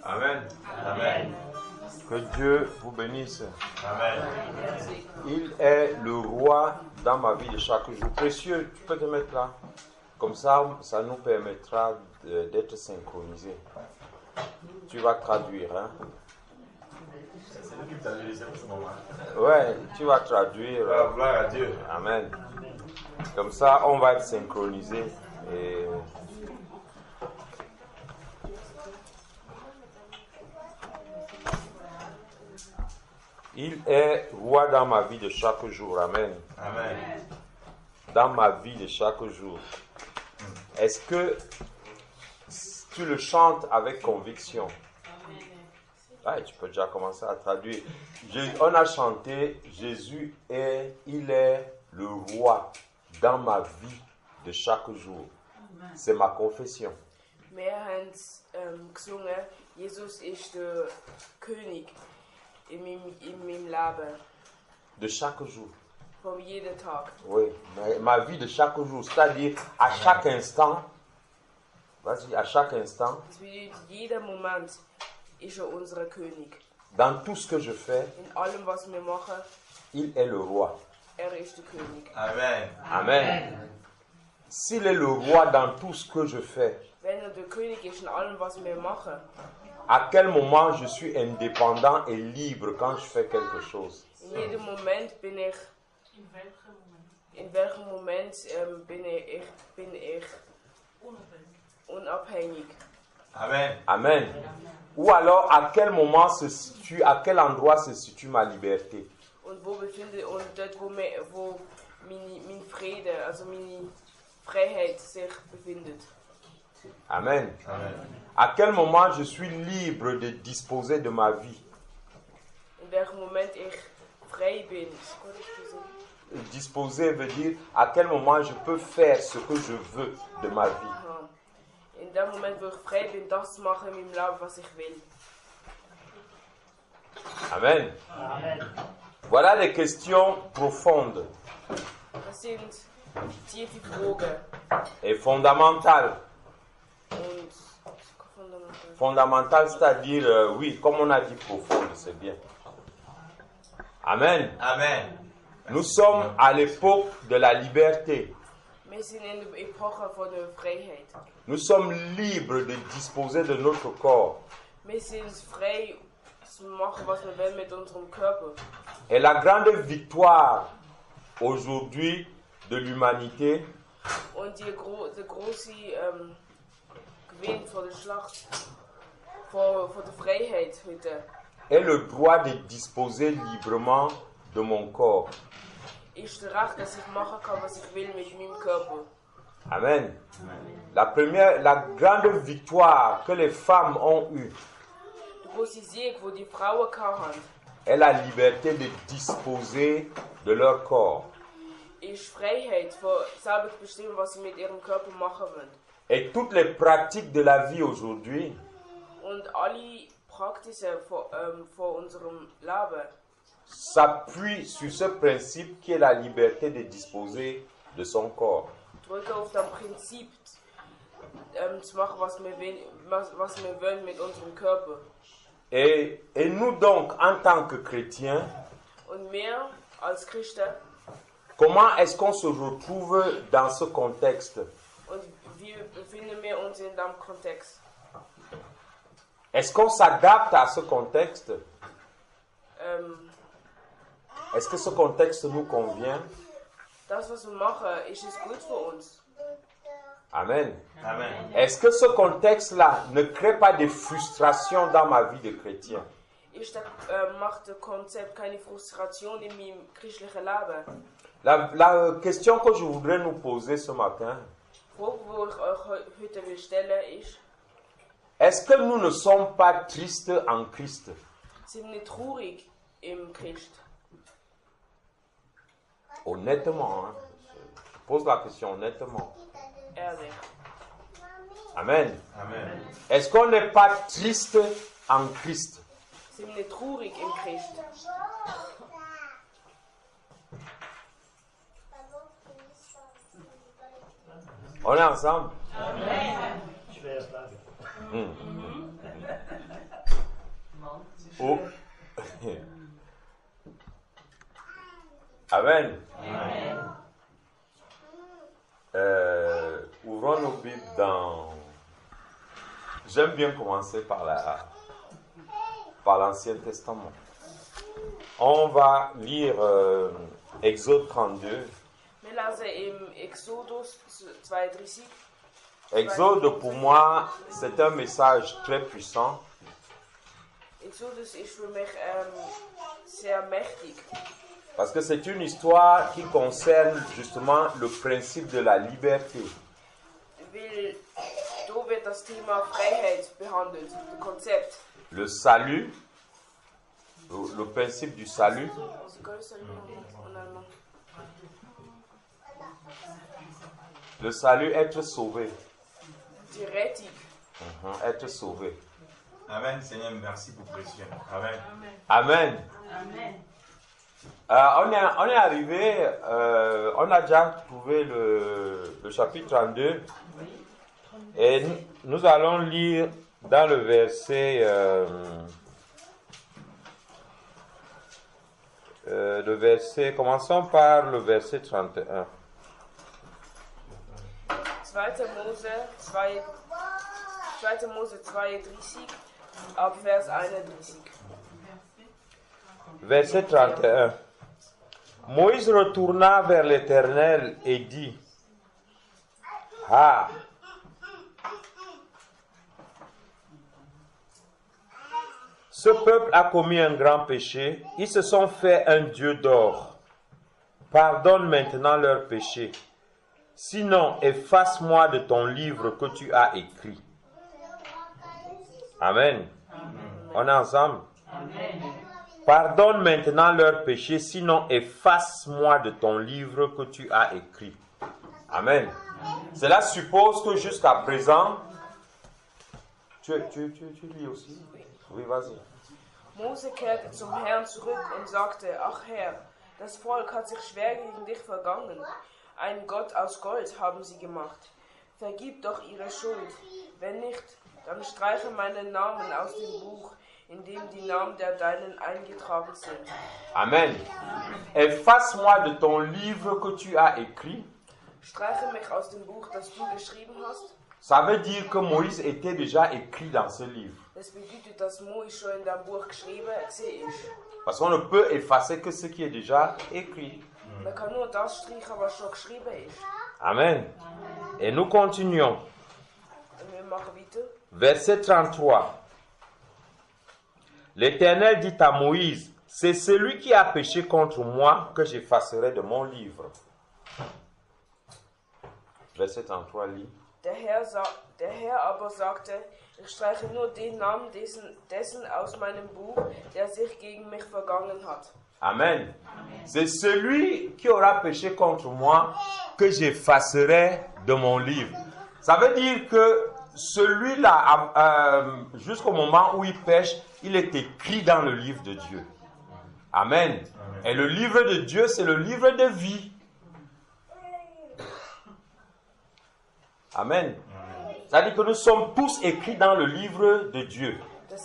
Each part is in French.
Amen. Amen. Que Dieu vous bénisse. Amen. Il est le roi dans ma vie de chaque jour. Précieux, tu peux te mettre là. Comme ça, ça nous permettra d'être synchronisés. Tu vas traduire, hein? C'est lui qui t'a dit, c'est pour ce moment. Ouais, tu vas traduire. Gloire à Dieu. Amen. Comme ça, on va être synchronisés. Et... Il est roi dans ma vie de chaque jour. Amen. Amen. Dans ma vie de chaque jour. Est-ce que tu le chantes avec conviction? Ah, tu peux déjà commencer à traduire. On a chanté Jésus il est le roi dans ma vie de chaque jour. C'est ma confession. Wir haben gesungen, Jesus ist der König in meinem Leben. De chaque jour. Von jedem Tag. Oui, ma vie de chaque jour, c'est-à-dire à chaque instant. Vas-y, à chaque instant. Das bedeutet, jeder Moment ist unser König. Dans tout ce que je fais, In allem, was wir machen, il est le roi. ist der König. Amen. Amen. S'il est le roi dans tout ce que je fais, Wenn der König ist in allem, was wir machen, à quel moment je suis indépendant et libre quand je fais quelque chose? in jedem Moment bin ich. In welchem Moment bin ich unabhängig? Amen. Amen. Ou alors, à quel moment se situe, à quel endroit se situe ma liberté? Und wo befindet und dort, wo mein Friede, also meine Freiheit sich befindet? Amen. Amen. À quel moment je suis libre de disposer de ma vie? In welchem Moment ich frei bin? Disposer veut dire à quel moment je peux faire ce que je veux de ma vie. Aha. In dem Moment, wo ich frei bin, das zu machen in meinem Leben, was ich will. Amen. Voilà des questions profondes Das sind tiefe Fragen et fondamentales. und fundamental. Fondamentales, c'est-à-dire, oui, comme on a dit profondes, c'est bien. Amen. Amen. Nous sommes à l'époque de la liberté. Wir sind in der Epoche von der Freiheit. Nous sommes libres de disposer de notre corps. Wir sind frei zu machen, was wir wollen mit unserem Körper. Et la grande victoire aujourd'hui de l'humanité, Und der große Gewinn von der Schlacht, von der Freiheit heute, est le droit de disposer librement de mon corps. ist das Recht, dass ich machen kann, was ich will mit meinem Körper. Amen. La grande victoire que les femmes ont eue Der große Sieg, wo die Frauen hatten, est la liberté de disposer de leur corps. ist Freiheit, von selber zu bestimmen, was sie mit ihrem Körper machen wollen. Et toutes les pratiques de la vie aujourd'hui Und alle Praktiken von unserem Leben s'appuient sur ce principe qui est la liberté de disposer de son corps. drücken auf das Prinzip, zu machen, was wir wollen mit unserem Körper. Et nous donc, en tant que chrétiens, Und wir als Christen, comment est-ce qu'on se retrouve dans ce contexte? und wie befinden wir uns in diesem Kontext? Est-ce qu'on s'adapte à ce contexte? Est-ce que ce contexte nous convient? Das, was wir machen, ist es gut für uns? Amen. Amen. Est-ce que ce contexte-là ne crée pas de frustration dans ma vie de chrétien? Macht das Konzept keine Frustration in meinem christlichen Leben? La question que je voudrais nous poser ce matin, Die Frage, die ich euch heute stellen ist, est-ce que nous ne sommes pas tristes en Christ? sind wir nicht traurig im Christ? Honnêtement, hein, je pose la question honnêtement. Ehrlich. Amen. Amen. Est-ce qu'on n'est pas triste en Christ? Sind wir nicht traurig im Christ? On est ensemble? Schwere Frage. Oh. Amen. Ouvrons nos Bibles dans... J'aime bien commencer par l'Ancien Testament. On va lire Exode 32. Wir lesen im Exodus 32. Exode, pour moi, c'est un message très puissant. Exodus ist für mich sehr mächtig. Parce que c'est une histoire qui concerne justement le principe de la liberté. Weil da wird das Thema Freiheit behandelt, das Konzept. Le salut, le principe du salut. Le salut, être sauvé. Die Rettung. Être sauvé. Amen, Seigneur, merci pour précieux. Amen. Amen. On est arrivé, on a déjà trouvé le chapitre 32 et nous allons lire dans le verset, commençons par le verset 31. 2. Mose 32, ab Vers 31. Verset 31. Moïse retourna vers l'Éternel et dit: Ah! Ce peuple a commis un grand péché, ils se sont fait un dieu d'or. Pardonne maintenant leur péché. Sinon, efface-moi de ton livre que tu as écrit. Amen. On est ensemble? Amen. Pardonne maintenant leurs péchés, sinon efface-moi de ton livre que tu as écrit. Amen. Cela suppose que jusqu'à présent, tu lis aussi? Oui, vas-y. Mose kehrte zum Herrn zurück und sagte: Ach Herr, das Volk hat sich schwer gegen dich vergangen. Einen Gott aus Gold haben sie gemacht. Vergib doch ihre Schuld. Wenn nicht, dann streiche meinen Namen aus dem Buch, in dem die Namen der Deinen eingetragen sind. Amen. Efface-moi de ton livre que tu as écrit. Streiche mich aus dem Buch, das du geschrieben hast. Ça veut dire que Moïse était déjà écrit dans ce livre. Das bedeutet, dass Moïse schon in dem Buch geschrieben ist. Parce qu'on ne peut effacer que ce qui est déjà écrit. Man kann nur das streichen, was schon geschrieben ist. Amen. Et nous continuons. Und wir machen weiter. Verset 33. L'Éternel dit à Moïse: C'est celui qui a péché contre moi que j'effacerai de mon livre. Verset 33 lit. Der Herr aber sagte: Ich streiche nur den Namen dessen aus meinem Buch, der sich gegen mich vergangen hat. Amen. C'est celui qui aura péché contre moi que j'effacerai de mon livre. Ça veut dire que celui-là, jusqu'au moment où il pêche, il est écrit dans le livre de Dieu. Amen. Et le livre de Dieu, c'est le livre de vie. Amen. Ça veut dire que nous sommes tous écrits dans le livre de Dieu,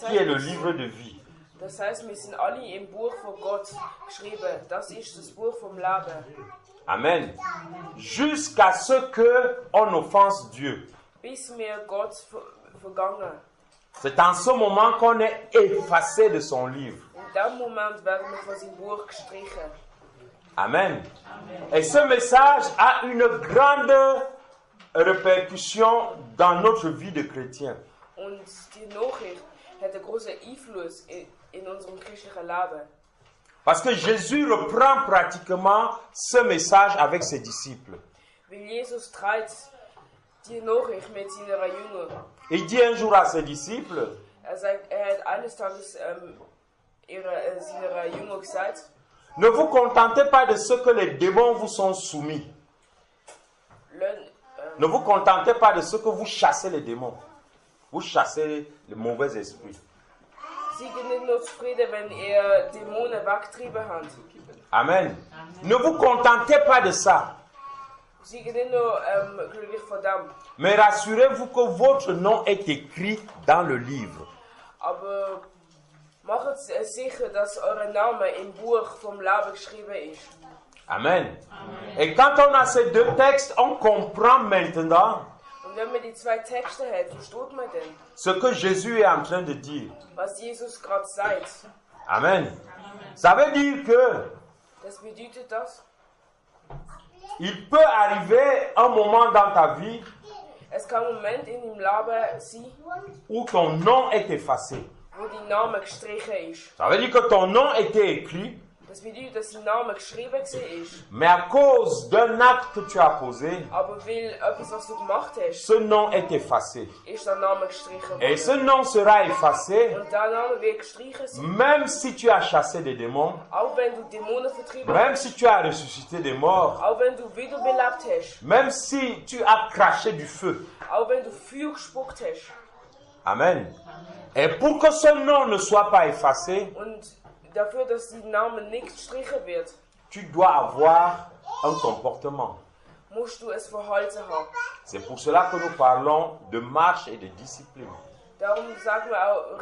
qui est le livre de vie. Das heißt, wir sind alle im Buch von Gott geschrieben. Das ist das Buch vom Leben. Amen. Jusqu'à ce qu'on offense Dieu. Bis wir Gott vergangen. C'est en ce moment qu'on est effacé de son livre. In dem Moment werden wir von seinem Buch gestrichen. Amen. Et ce message a une grande répercussion dans notre vie de chrétien. Und die Nachricht hat einen großen Einfluss in unserem christlichen Leben. Parce que Jésus reprend pratiquement ce message avec ses disciples. Weil Jesus trägt die Nachricht mit seinen Jüngern. Il dit un jour à ses disciples: Er hat eines Tages seinen Jüngern gesagt: Ne vous contentez pas de ce que les démons vous sont soumis. Ne vous contentez pas de ce que vous chassez les démons. Vous chassez les mauvais esprits. Seid nicht nur zufrieden, wenn ihr Dämonen weggetrieben habt. Amen. Ne vous contentez pas de ça. Seid nicht nur glücklich von dem. Mais rassurez-vous que votre nom est écrit dans le livre. Aber Macht sicher, dass euer Name im Buch vom Leben geschrieben ist. Amen. Et quand on a ces deux textes, on comprend maintenant Und wenn man die zwei Texte hat, versteht man dann, ce que Jésus est en train de dire. was Jesus gerade sagt. Amen. Ça veut dire que Das bedeutet das, il peut arriver un moment dans ta vie es kann ein Moment in deinem Leben sein, où ton nom est effacé. wo dein Name gestrichen ist. Ça veut dire que ton nom était écrit, Das bedeutet, dass dein Name geschrieben war, mais à cause d'un acte que tu as posé, aber weil etwas, was du gemacht hast, ce nom est effacé. ist der Name gestrichen Et ce worden. nom sera effacé Und der Name wird gestrichen sein, même si tu as chassé des démons, auch wenn du Dämonen vertrieben même hast, si tu as ressuscité des morts, auch wenn du wiederbelebt hast, même si tu as craché du feu. auch wenn du Feuer gespuckt hast. Amen. Et pour que ce nom ne soit pas effacé, Und dafür, dass dein Name nicht gestrichen wird, tu dois avoir un comportement. musst du ein Verhalten haben. C'est pour cela que nous parlons de marche et de discipline. Darum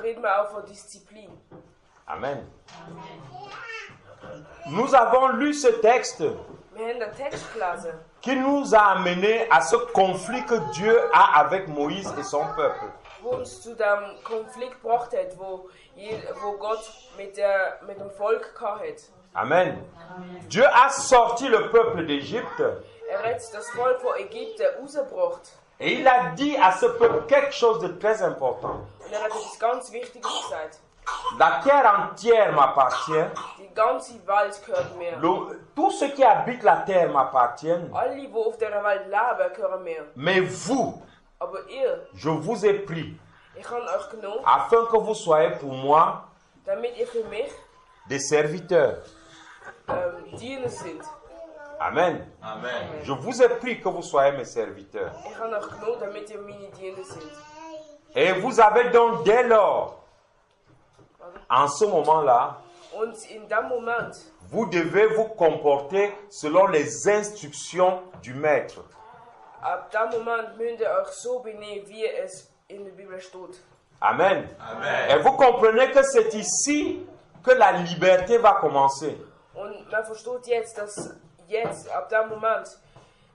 reden wir auch von Disziplin. Amen. Nous avons lu ce texte Wir haben den Text gelesen, qui nous a amené à ce conflit que Dieu a avec Moïse et son peuple. wo uns zu dem Konflikt gebracht hat, wo Gott mit dem Volk hatte. Amen. Dieu a sorti le peuple d'Égypte Hat das Volk von Ägypten rausgebracht. et il a dit à ce peuple quelque chose de très important. Und hat etwas ganz Wichtiges gesagt. La terre entière m'appartient. Die ganze Welt gehört mir. Tout ce qui habite la terre m'appartiennent. Alle, die auf dieser Welt leben, gehören mir. Mais vous, Aber ihr, je vous ai pris ich habe euch genommen, afin que vous soyez pour moi damit ihr für mich des serviteurs. Diener sind. Amen. Amen. Je vous ai pris que vous soyez mes serviteurs. Ich habe euch genommen, damit ihr meine Diener sind. Et vous avez donc dès lors, en ce moment-là, Und in dem Moment, vous devez vous comporter selon les instructions du maître. ab dem Moment müsst ihr euch so benehmen, wie es in der Bibel steht. Amen. Amen. Et vous comprenez que c'est ici que la liberté va commencer. Und man versteht jetzt, dass jetzt, ab dem Moment,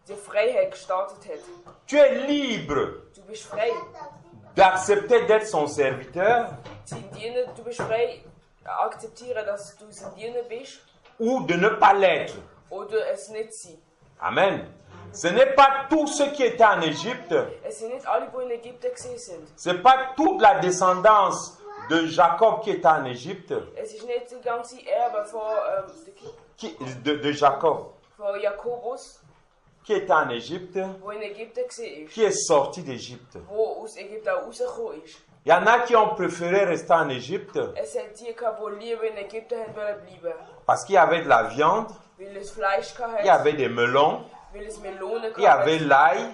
die Freiheit gestartet hat. Tu es libre Du bist frei. d'accepter d'être son serviteur Sein Diener, du bist frei, akzeptieren, dass du sein Diener bist ou de ne pas l'être. oder es nicht sein. Amen. Ce n'est pas tout ce qui était en Égypte. Es sind nicht alle, die in Ägypten sind. Ce n'est pas toute la descendance de Jacob qui était en Égypte. Es ist nicht die ganze Erbe De Jacob von Jakobus, qui était en Égypte, wo in Ägypten war, qui est sorti d'Égypte. wo aus Ägypten auch rausgekommen ist. Il y en a qui ont préféré rester en Égypte Es hat die gehabt, die lieber in Ägypten bleiben, parce qu'il y avait de la viande, weil es Fleisch il y hatte, avait des melons, weil es Melonen il y avait hatte, l'ail,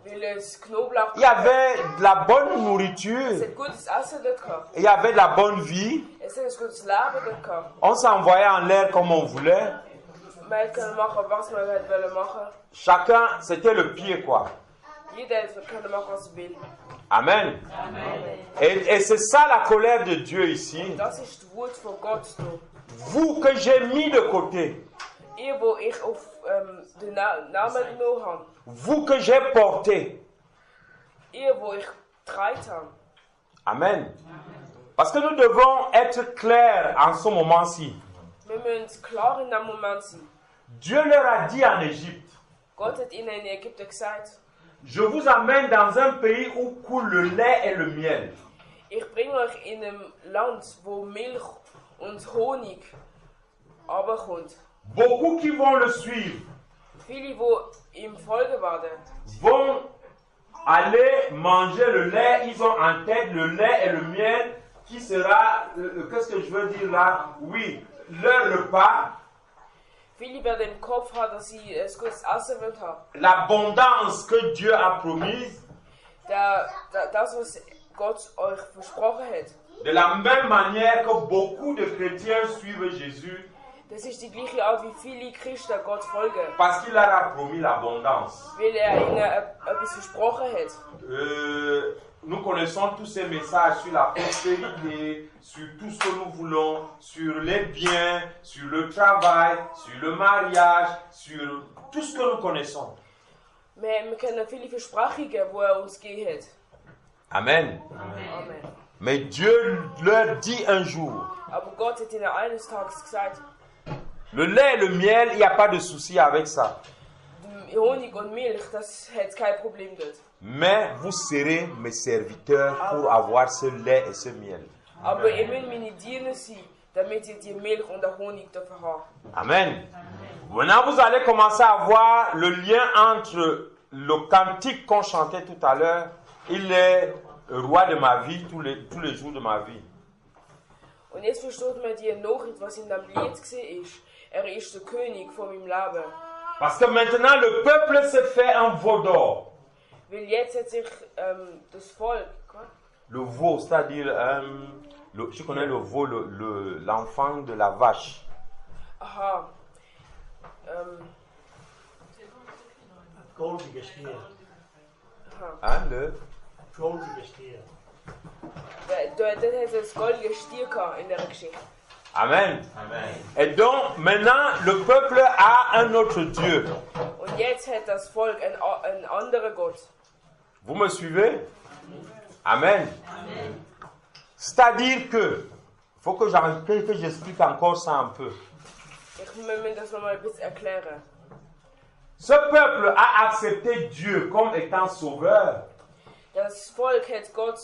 weil es Knoblauch il y avait de la bonne nourriture, Es hat gutes Essen dort gehabt. il y avait de la bonne vie. Es hat ein gutes Leben dort gehabt. On s'envoyait en l'air comme on voulait. Man konnte machen, was man wollte machen. Chacun, c'était le pied quoi. Jeder konnte machen, was er will. Amen. Et c'est ça la colère de Dieu ici. Das ist die Wut von Gott. Vous que j'ai mis de côté, Ihr, wo ich auf den Namen genommen habe. vous que j'ai porté. Ihr, wo ich getragen habe. Amen. Parce que nous devons être clairs en ce moment-ci. Wir müssen klar in dem Moment sein. Dieu leur a dit en Égypte, Gott hat ihnen in Ägypten gesagt, je vous amène dans un pays où coule le lait et le miel. ich bringe euch in ein Land, wo Milch und Honig runterkommt. Beaucoup qui vont le suivre Viele, die ihm folgen werden, vont aller manger le lait. Ils ont en tête le lait et le miel qui sera, qu'est-ce que je veux dire là? Oui, leur repas. viele werden im Kopf haben, dass sie ein gutes Essen haben. L'abondance que Dieu a promise. Das, was Gott euch versprochen hat. De la même manière que beaucoup de chrétiens suivent Jésus. Das ist die gleiche Art, wie viele Christen Gott folgen. Parce qu'il leur a promis l'abondance. Weil ihnen etwas versprochen hat. nous connaissons tous ces messages sur la prospérité, sur tout ce que nous voulons, sur les biens, sur le travail, sur le mariage, sur tout ce que nous connaissons. Maar we kennen viele Versprechungen, wo uns gegeben hat. Amen. Amen. Mais Dieu leur dit un jour, Aber Gott hat ihnen eines Tages gesagt, le lait et le miel, il n'y a pas de souci avec ça. Honig und Milch, das hat kein Problem dort. Mais vous serez mes serviteurs pour avoir ce lait et ce miel. Aber ihr müsst meine Diener sein, damit ihr die Milch und den Honig dürfen haben. Amen. Maintenant, vous allez commencer à voir le lien entre le cantique qu'on chantait tout à l'heure. Il est roi de ma vie tous les jours de ma vie. Und jetzt versteht man die Nachricht, was in dem Lied war. Ist der König von meinem Leben. Parce que maintenant, le peuple se fait un veau d'or. Weil jetzt hat sich das Volk, Le veau, c'est-à-dire, tu connais le veau, l'enfant de la vache. aha, Goldige stier. Hein, le... Goldige stier. dort hat es das goldige Stier gehabt in der Geschichte. Amen. Amen. Et donc, maintenant, le peuple a un autre Dieu. Und jetzt hat das Volk einen anderen Gott. Vous me suivez? Amen. C'est-à-dire que, il faut que j'explique encore ça un peu. Ich muss das nochmal ein bisschen erklären. Ce peuple a accepté Dieu comme étant sauveur, Das Volk hat Gott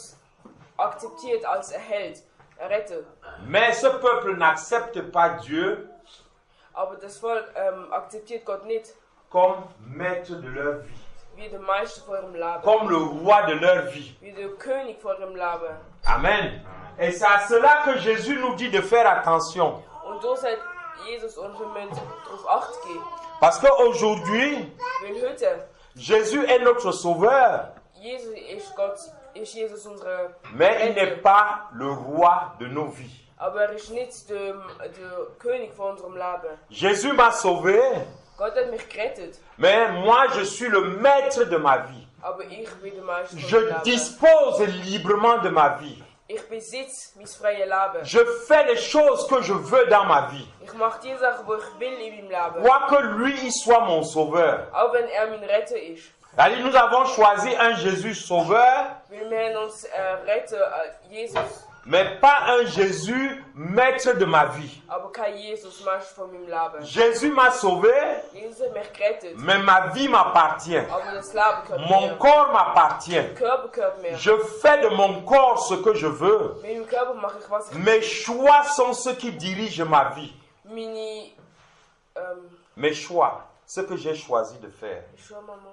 akzeptiert als Held, Retter. mais ce peuple n'accepte pas Dieu Aber das Volk akzeptiert Gott nicht comme maître de leur vie, wie der Meister von ihrem Leben, comme le roi de leur vie. wie der König von ihrem Leben. Amen. Et c'est à cela que Jésus nous dit de faire attention. Und da sagt Jesus uns, wir müssen darauf Acht geben. Parce qu'aujourd'hui, Weil heute, Jésus est notre sauveur, Jesus ist Jesus unsere mais il n'est pas le roi de nos vies. Aber ist nicht der König von unserem Leben. Jésus m'a sauvé, Gott hat mich gerettet, mais moi je suis le maître de ma vie. aber ich bin der Meister von Je meinem Leben. dispose librement de ma vie. Ich besitze mein freies Leben. Je fais les choses que je veux dans ma vie. Ich mache die Sachen, die ich will in meinem Leben. Quoique lui, il soit mon sauveur. Auch wenn mein Retter ist. C'est-à-dire, nous avons choisi un Jésus sauveur, Weil wir haben uns Retter, Jesus, mais pas un Jésus maître de ma vie. aber kein Jesus, Meister von meinem Leben. Jésus m'a sauvé, Jesus hat mich gerettet, mais ma vie m'appartient. aber das Leben gehört Mon mir. corps m'appartient. Der Körper gehört mir. Je fais de mon corps ce que je veux. Mit meinem Körper mache ich, was ich will. Mes choix sont ceux qui dirigent ma vie. Meine, Mes choix, ce que j'ai choisi de faire. schau Mama.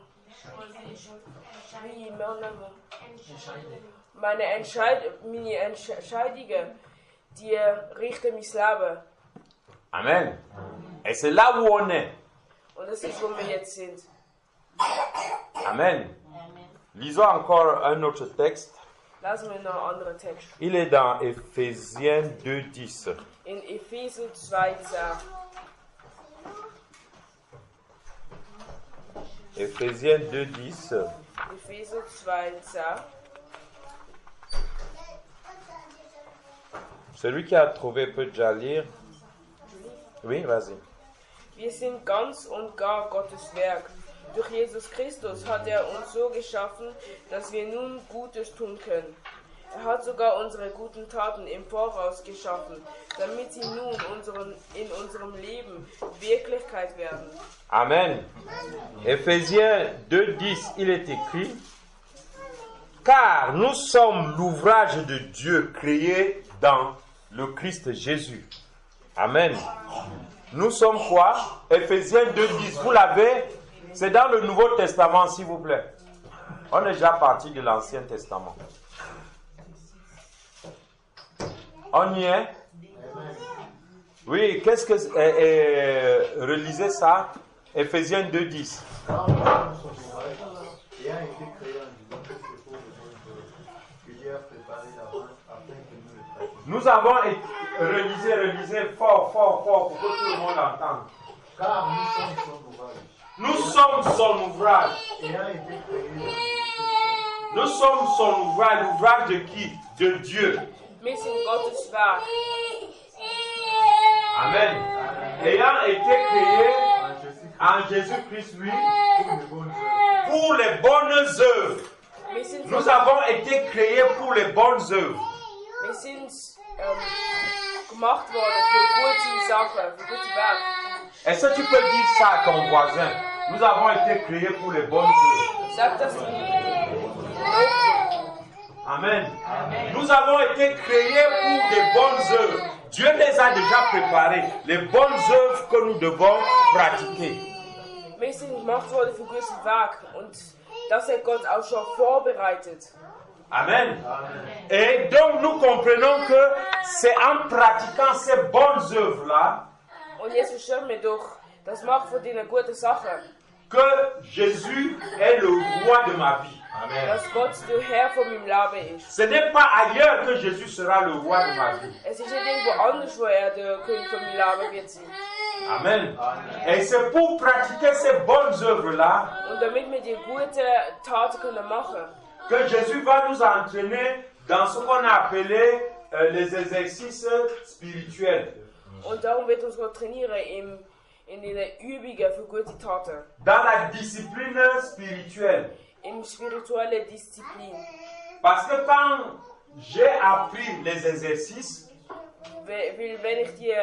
Wie, Mama. Meine Entscheidungen, die richten mein Leben. Amen. Et c'est là où on est. Und das ist, wo wir jetzt sind. Amen. Lisons encore un autre texte. Lassen wir noch einen anderen Text. Il est dans Éphésiens 2,10. In Epheser 2, 10. Éphésiens 2,10. Epheser 2, 10. Celui qui a trouvé peut déjà lire. Oui, vas-y. Wir sind ganz und gar Gottes Werk. Durch Jesus Christus hat er uns so geschaffen, dass wir nun Gutes tun können. Er hat sogar unsere guten Taten im Voraus geschaffen, damit sie nun in unserem Leben Wirklichkeit werden. Amen. Éphésiens 2,10, il est écrit: Car nous sommes l'ouvrage de Dieu créé dans le Christ Jésus. Amen. Nous sommes quoi? Éphésiens 2,10. Vous l'avez? C'est dans le Nouveau Testament, s'il vous plaît. On est déjà parti de l'Ancien Testament. On y est? Oui, qu'est-ce que... relisez ça. Éphésiens 2,10. Nous avons... Relisez fort, pour que tout le monde entende. Car nous sommes son ouvrage. Nous sommes son ouvrage. Nous sommes son ouvrage, l'ouvrage de qui? De Dieu. Wir sind Gottes Werk. Amen. Ayant été créés en Jésus-Christ, lui, pour les bonnes œuvres. Wir sind, Nous avons été créés pour les bonnes œuvres. wir sind gemacht worden für gute Sachen, für gute Werke. Est-ce que tu peux dire ça à ton voisin? Nous avons été créés pour les bonnes œuvres. Sag das Amen. Nous avons été créés pour des bonnes œuvres. Dieu les a déjà préparées, les bonnes œuvres que nous devons pratiquer. Wir sind gemacht worden für gute Werke und das hat Gott auch schon vorbereitet. Amen. Et donc nous comprenons que c'est en pratiquant ces bonnes œuvres-là Und jetzt verstehen wir doch, das macht von diesen guten Sachen, que Jésus est le roi de ma vie. dass Gott der Herr von meinem Leben ist. Ce n'est pas ailleurs que Jésus sera le roi de ma vie. Es ist nicht irgendwo anders, wo er der König von meinem Leben wird sein. Amen. Et c'est pour pratiquer ces bonnes œuvres-là Und damit wir die guten Taten können machen, que Jésus va nous entraîner dans ce qu'on a appelé les exercices spirituels. und darum wird uns Gott trainieren in den Übungen für gute Taten, Dans la discipline spirituelle. in spirituelle Disziplin. Parce que quand j'ai appris les exercices, Weil wenn ich die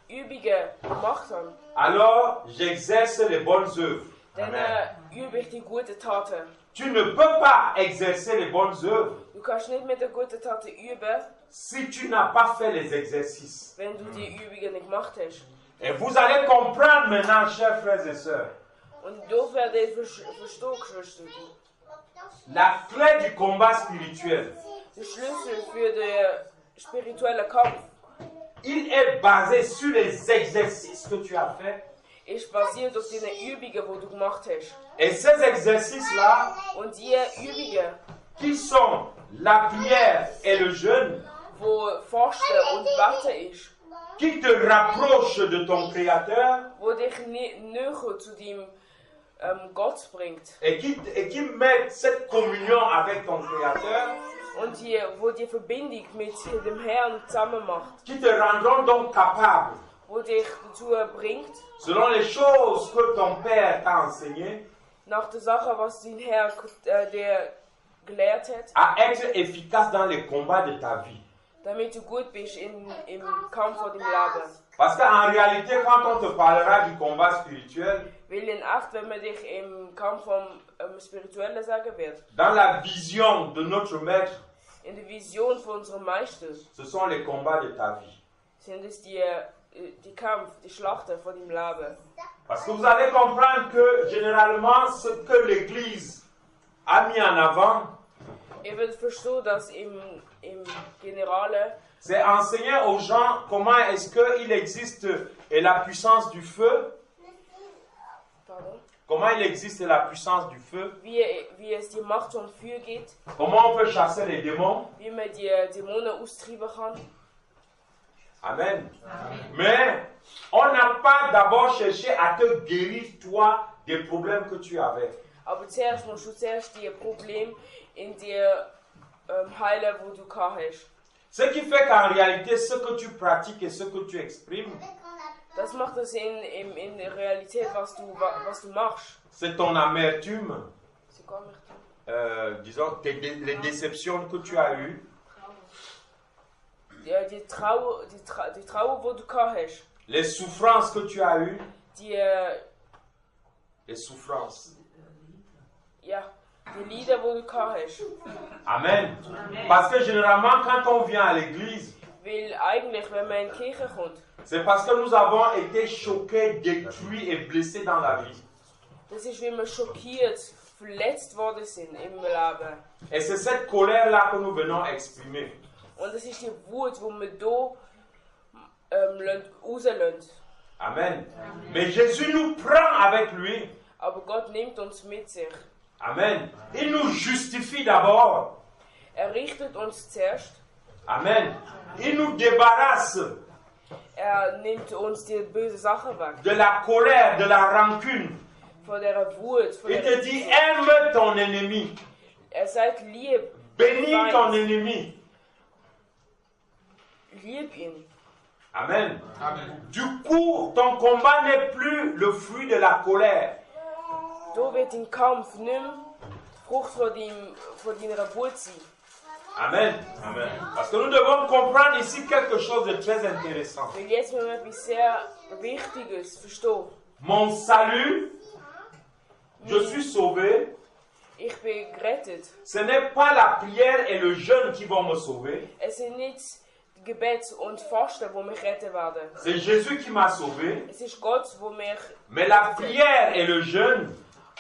Übungen gemacht habe, alors j'exerce les bonnes œuvres. dann übe ich die guten Taten. Tu ne peux pas exercer les bonnes œuvres Du kannst nicht mit den guten Taten üben, si tu n'as pas fait les exercices. wenn du die Übungen nicht gemacht hast. Et vous allez comprendre maintenant, chers frères et sœurs, Und dort werde ich verstehen, Geschwister. la clé du combat spirituel, Der Schlüssel für den spirituellen Kampf il est basé sur les exercices que tu as faits. ist basiert auf den Übungen, die du gemacht hast. Et ces exercices-là, Und die Übungen, qui sont la prière et le jeûne, wo Fasten und Beten ist, qui te rapprochent de ton Créateur wo dich näher zu deinem Gott bringt et qui mettent cette communion avec ton Créateur, und wo die Verbindung mit dem Herrn zusammen macht, qui te rendront donc capable, wo dich dazu bringt, selon les choses que ton Père t'a enseignées, nach der Sache, was dein Herr dir gelehrt hat, à être efficace dans les combats de ta vie. damit du gut bist im Kampf vor dem Leben. Parce qu'en réalité, quand on te parlera du combat spirituel, Weil in Acht, wenn man dich im Kampf vom Spirituellen sagen wird, dans la vision de notre Maître, in der Vision von unserem Meister, ce sont les combats de ta vie. sind es die Kampf, die Schlachten von deinem Leben. Parce que vous allez comprendre que généralement, ce que l'Église a mis en avant, Ihr werdet verstehen, dass im Generale c'est enseigner aux gens comment est-ce qu'il existe et la puissance du feu, pardon, comment il existe la puissance du feu, wie es die Macht vom Feuer gibt, comment on peut chasser les démons. wie man die Dämonen austreiben kann. Amen. Mais on n'a pas d'abord cherché à te guérir toi des problèmes que tu avais. Aber zuerst musst du zuerst die Probleme in dir heilen, wo du gehabt hast. Ce qui fait qu'en réalité, ce que tu pratiques et ce que tu exprimes, Das macht das in der Realität, was du machst. c'est ton amertume, C'est quoi, Martin? disons, les déceptions que tu as eues, Die Trauer, die du gehabt hast. les souffrances que tu as eues, Die, les souffrances. ja, die Lieder, die du gehabt hast. Amen. Parce que généralement, quand on vient à l'église, Weil eigentlich, wenn man in die Kirche kommt, c'est parce que nous avons été choqués, détruits et blessés dans la vie. das ist, weil wir schockiert, verletzt worden sind im Leben. Et c'est cette colère-là que nous venons exprimer. Und das ist die Wut, die wir hier rauslassen. Amen. Mais Jésus nous prend avec lui. Aber Gott nimmt uns mit sich. Amen. Il nous justifie d'abord. Richtet uns zuerst. Amen. Il nous débarrasse Nimmt uns die bösen Sachen weg. de la colère, de la rancune. Von dieser Wut. Von Il dieser te dit, aime ton ennemi. seid lieb. Bénis ton ennemi. Lieb ihn. Amen. Amen. Du coup, ton combat n'est plus le fruit de la colère. Da wird dein Kampf nicht mehr die Frucht von deiner Wut sein. Amen. Amen. Parce que nous devons comprendre ici quelque chose de très intéressant. Weil jetzt müssen wir etwas sehr Wichtiges verstehen. Mon salut, je suis sauvé. Ich bin gerettet. Ce n'est pas la prière et le jeûne qui vont me sauver. Es sind nicht Gebet und Fasten, die mich retten werden. C'est Jésus qui m'a sauvé. Es ist Gott, der mich Mais la prière et le jeûne,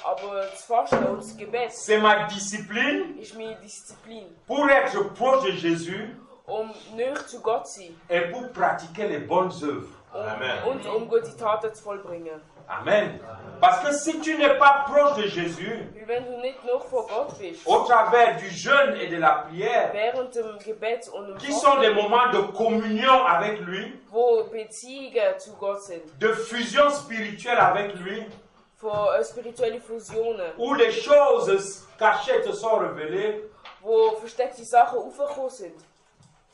aber das Fasten und das Gebet c'est ma discipline ist meine Disziplin, pour être proche de Jésus näher zu Gott zu sein et pour pratiquer les bonnes œuvres. und gute Taten zu vollbringen. Amen. Parce que si tu n'es pas proche de Jésus, Weil wenn du nicht noch vor Gott bist, au travers du jeûne et de la prière, während dem Gebet und dem qui sont des moments de communion avec lui, wo Beziehungen zu Gott sind, de fusion spirituelle avec lui, von spirituellen Fusionen, où les choses cachées te sont révélées, wo versteckte Sachen aufgekommen sind,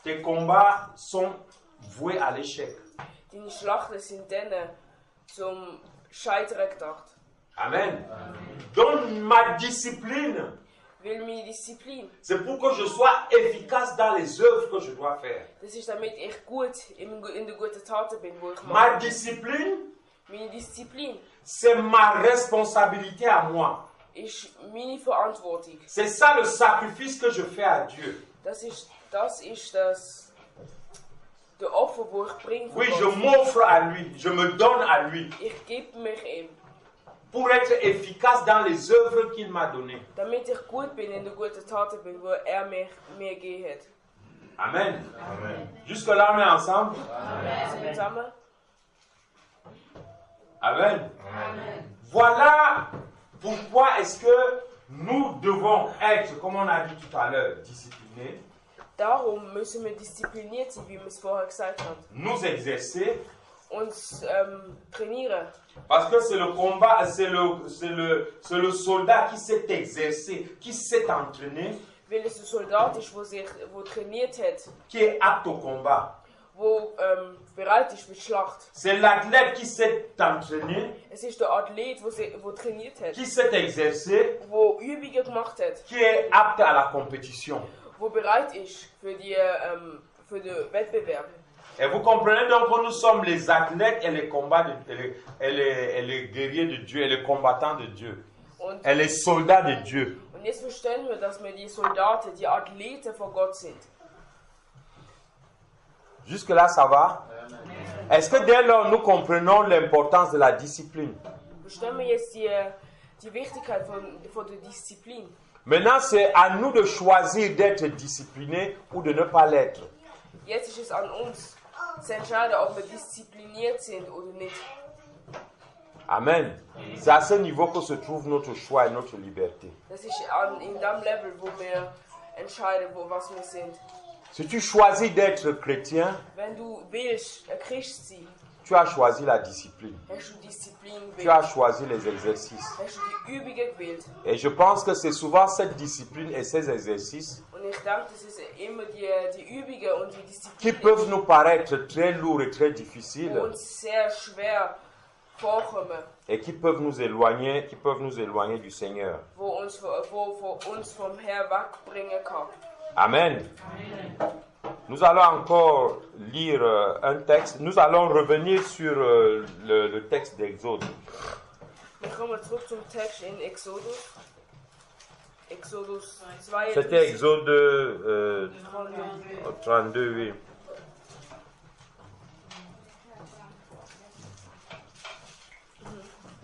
tes combats sont voués à l'échec. deine Schlachten sind dann zum Scheitern gedacht. Amen. Donc ma discipline, Weil meine Disziplin, c'est pour que je sois efficace dans les œuvres que je dois faire. das ist, damit ich gut in den guten Taten bin, wo ich Ma mache. discipline, Meine Disziplin c'est ma responsabilité à moi. ist meine Verantwortung. C'est ça le sacrifice que je fais à Dieu. Das ist der Opfer, wo ich bringe. Oui, je m'offre à lui, je me donne à lui Ich gebe mich ihm, pour être efficace dans les œuvres qu'il m'a données. damit ich gut bin in den guten Taten bin, wo er mir gegeben hat. Amen. Amen. Jusque-là, on est ensemble. Sind wir zusammen? Amen. Amen. Voilà pourquoi est-ce que nous devons être, comme on a dit tout à l'heure, disciplinés, Darum müssen wir diszipliniert sein, wie wir es vorher gesagt haben. nous exercer, Uns trainieren. parce que c'est le combat, c'est le soldat qui s'est exercé, qui s'est entraîné, Weil es ein Soldat ist, der trainiert hat, qui est apte au combat. der bereit ist für die Schlacht. C'est l'athlète qui s'est entraîné, Es ist der Athlet, der trainiert hat, qui s'est exercé, der Übungen gemacht hat, qui est apte à la compétition. der bereit ist für den Wettbewerb. Et vous comprenez donc que nous sommes les athlètes et les combats et les guerriers de Dieu et les combattants de Dieu Und, et les soldats de Dieu. und jetzt verstehen wir, dass wir die Soldaten, die Athleten von Gott sind. Jusque là, ça va? Est-ce que dès lors nous comprenons l'importance de la discipline? Verstehen wir jetzt die Wichtigkeit von der Disziplin? Maintenant, c'est à nous de choisir d'être disciplinés ou de ne pas l'être. Jetzt ist es an uns zu entscheiden, ob wir diszipliniert sind oder nicht. Amen. C'est à ce niveau que se trouve notre choix et notre liberté. Das ist in dem Level, wo wir entscheiden, was wir sind. Si tu choisis d'être chrétien, Wenn du willst, ein Christ sein, tu as choisi la discipline. hast du Disziplin Tu gewählt, as choisi les exercices. hast du die Übungen gewählt. Et je pense que c'est souvent cette discipline et ces exercices Und ich denke, das ist immer die Übungen und die qui Disziplin, peuvent nous paraître très lourds et très die difficiles uns sehr schwer vorkommen, et qui peuvent nous éloigner du Seigneur. wo uns vom Herrn wegbringen kann. Amen. Nous allons encore lire un texte. Nous allons revenir sur le texte d'Exode. Wir kommen zurück zum Text in Exodus. Exodus C'était 32. Exode 32, oui.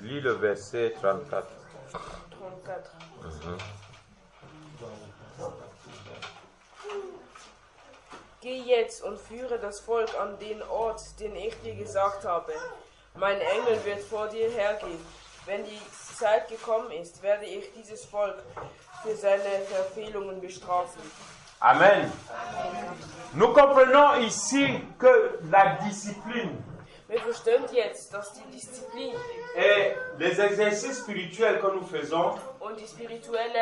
Lis le verset 34. 34. Geh jetzt und führe das Volk an den Ort, den ich dir gesagt habe. Mein Engel wird vor dir hergehen. Wenn die Zeit gekommen ist, werde ich dieses Volk für seine Verfehlungen bestrafen. Amen. Nous comprenons ici que la discipline, Wir verstehen jetzt, dass die Disziplin et les exercices spirituels que nous faisons und die spirituellen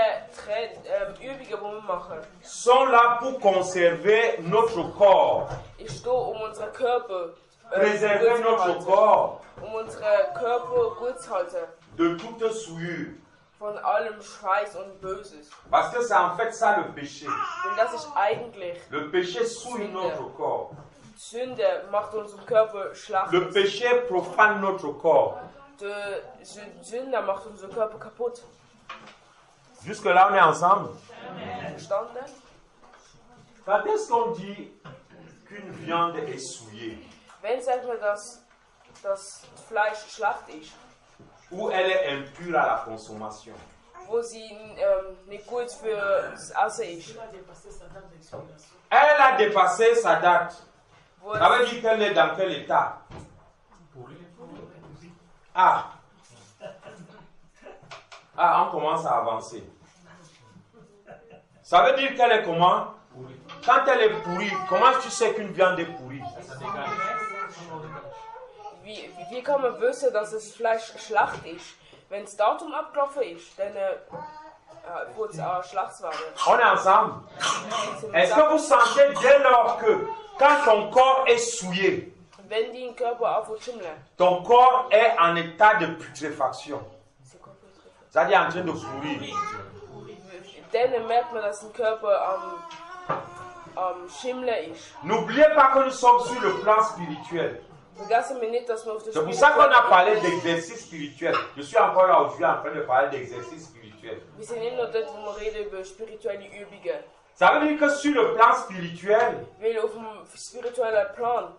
Übungen, die wir machen, sont là pour conserver notre corps, ist da, um unseren Körper préserver gut zu notre halten. corps Um unseren Körper gut zu halten. de toute souillure. Von allem Schweiß und Böses. Parce que c'est en fait ça le péché. Und das ist eigentlich Le péché souille notre corps. Sünde macht unseren Körper Le schlafen. péché profane notre corps. Die Sünde macht unseren Körper kaputt. Jusque là, on est ensemble. Verstanden? Quand est-ce qu'on dit qu'une viande est souillée? Wenn sagt man, dass das Fleisch schlecht ist, Ou elle est impure à la consommation? wo sie nicht gut für das Essen ist. Elle a dépassé sa date. Wo Ça veut dire qu'elle est dans quel état? Ah, on commence à avancer. Ça veut dire qu'elle est comment? Quand elle est pourrie, comment tu sais qu'une viande est pourrie? wie kann man wissen, dass das Fleisch schlecht ist? Wenn das Datum abgelaufen ist, dann wird es auch schlecht werden. On est ensemble. Est-ce que vous sentez dès lors que quand ton corps est souillé, Wenn dein Körper anfängt zu schimmeln, ton corps est en état de putréfaction, c'est-à-dire en train de pourrir, dann merkt man, dass dein Körper am Schimmeln ist. n'oubliez pas que nous sommes sur le plan spirituel. Vergessen wir nicht, dass wir auf der C'est pour ça qu'on a parlé d'exercice spirituel. Je suis encore là aujourd'hui en train de parler d'exercice spirituel. Wir sind immer noch dort, wo wir reden über spirituelle Übungen. Ça veut dire que sur le plan spirituel, Weil auf dem spirituellen Plan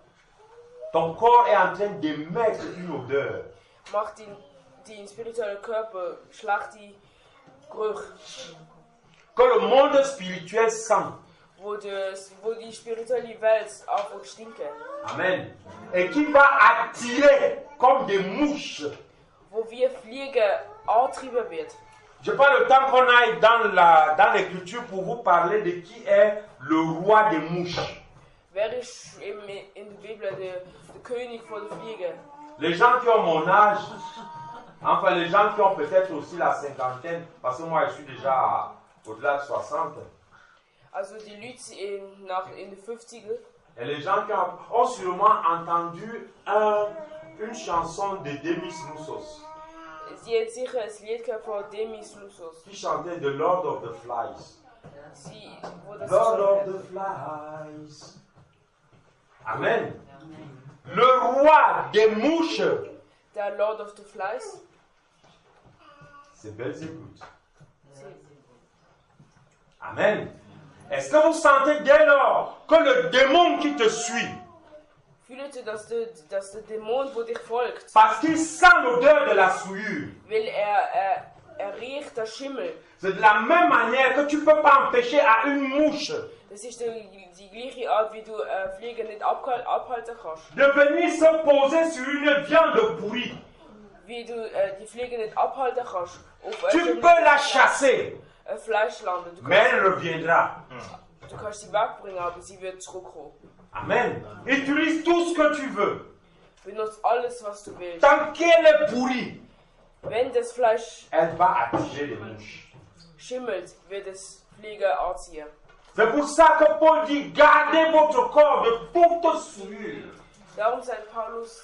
ton corps est en train d'émettre une odeur. macht dein spiritueller Körper schlechte Gerüche, Que le monde spirituel sent. wo die spirituelle Welt anfängt zu stinken. Amen. Et qui va attirer comme des mouches. Wo wir Fliegen angetrieben wird. Je n'ai pas le temps qu'on aille dans l'écriture pour vous parler de qui est le roi des mouches. Wer ist in der Bibel der König von den Fliegen? Les gens qui ont mon âge, enfin les gens qui ont peut-être aussi la cinquantaine, parce que moi je suis déjà au-delà de 60. Also die Leute in den 50er. Et les gens qui ont sûrement entendu une chanson de Demis Roussos Sie hat sicher ein Lied gehabt von Demis Roussos. qui chantait The Lord of the Flies. Wo das Lord of schon- the Flies. Amen. Le roi des mouches, Der Lord of the Flies. c'est Belzébuth. Amen. Est-ce que vous sentez dès lors que le démon qui te suit, Fühlt ihr, dass der Dämon, wo dich folgt, parce qu'il sent l'odeur de la souillure, weil riecht der Schimmel. c'est de la même manière que tu ne peux pas empêcher à une mouche Das ist die gleiche Art, wie du Fliegen nicht abhalten kannst. de venir se poser sur une viande pourrie. Wie du die Fliegen nicht abhalten kannst. Auf Tu peux la chasser, ein Fleisch landen. mais elle reviendra. Du kannst sie wegbringen, aber sie wird zurückkommen. Amen. Utilise tout ce que tu veux. Benutzt alles, was du willst. Tant qu'elle est pourrie, Wenn das Fleisch elle va attirer les mouches. schimmelt, wird es Fliegen anziehen. C'est pour ça que Paul dit, gardez votre corps de toute souillure. Darum sagt Paulus,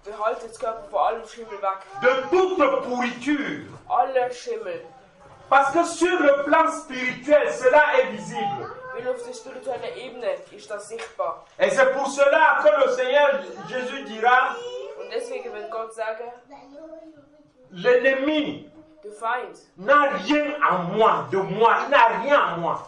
behaltet das Körper vor allem Schimmel weg. De toute pourriture. Aller Schimmel. Parce que sur le plan spirituel, cela est visible. Weil auf der spirituellen Ebene ist das sichtbar. Et c'est pour cela que le Seigneur Jésus dira, Und deswegen wird Gott sagen, l'ennemi der Feind, n'a rien en moi, de moi, il n'a rien en moi.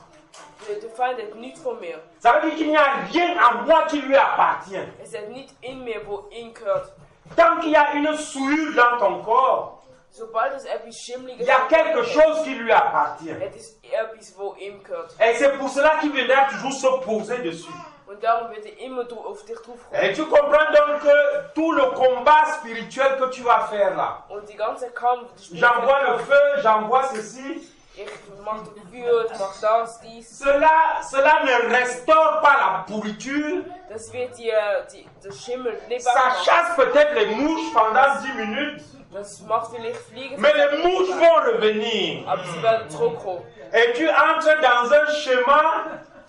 der Feind hat nichts von mir. Ça veut dire qu'il n'y a rien en moi qui lui appartient. Es hat nichts in mir, wo ihm gehört. Tant qu'il y a une souillure dans ton corps, Sobald es etwas Schimmliges il y a quelque chose qui lui appartient. hat es etwas, wo ihm gehört. Et c'est pour cela qu'il viendra toujours se poser dessus. Und darum wird er immer auf dich drauf kommen. Et tu comprends donc que tout le combat spirituel que tu vas faire là, Und die ganze Kampf, j'envoie le feu, j'envoie ceci, Ich mache Gefühl, ich mache das, dies. Cela ne restaure pas la pourriture. Das wird das Schimmel nicht Ça wegmachen. chasse peut-être les mouches pendant 10 minutes. Das macht vielleicht Fliegen. Mais les mouches vont revenir. Aber sie werden zurückkommen. Et tu entres dans un schéma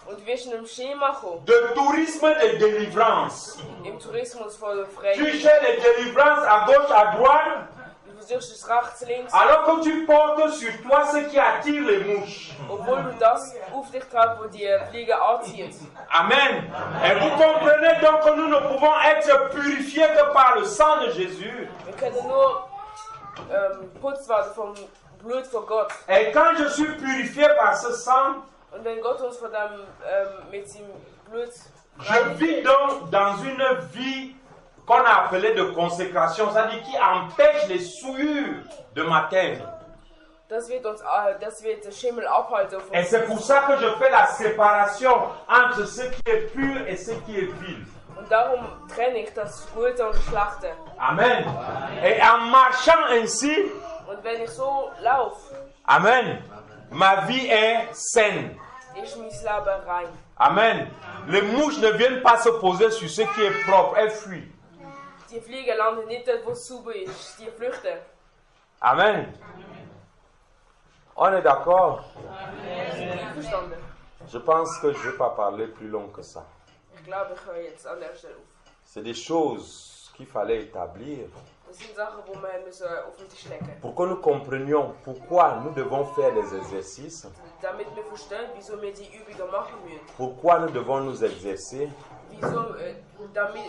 Und du wirst in einem Schema kommen. de tourisme de délivrance. Im Tourismus von der Tu Freiheit. cherches les délivrances à gauche, à droite, Du versuchst es rechts, links. alors que tu portes sur toi ce qui attire les mouches. Obwohl du das auf dich tragst, wo die Fliege anzieht. Amen. Et vous comprenez donc que nous ne pouvons être purifiés que par le sang de Jésus. Wir können nur putzt werden vom Blut von Gott. Et quand je suis purifié par ce sang, Und wenn Gott uns von dem, mit seinem Blut je vis donc dans une vie qu'on a appelée de consécration, c'est-à-dire qui empêche les souillures de m'atteindre. das wird den Schimmel abhalten. Et c'est pour ça que je fais la séparation entre ce qui est pur et ce qui est vil. Und darum trenne ich das Gute und das Schlechte. Amen. Et en marchant ainsi, Und wenn ich so laufe, Amen, ma vie est saine. ist mein Leben rein. Amen. Les mouches ne viennent pas se poser sur ce qui est propre, elles fuient. Die Fliegen landen nicht dort, wo es sauber ist. Die flüchten. Amen. On est d'accord? Einverstanden? Je pense que je ne vais pas parler plus long que ça. Ich glaube, ich höre jetzt an der Stelle auf. C'est des choses qu'il fallait établir Das sind Sachen, die wir müssen auf den Tisch legen pour que nous comprenions pourquoi nous devons faire des exercices, damit wir verstehen, wieso wir die Übungen machen müssen. pourquoi nous devons nous exercer, Wieso, damit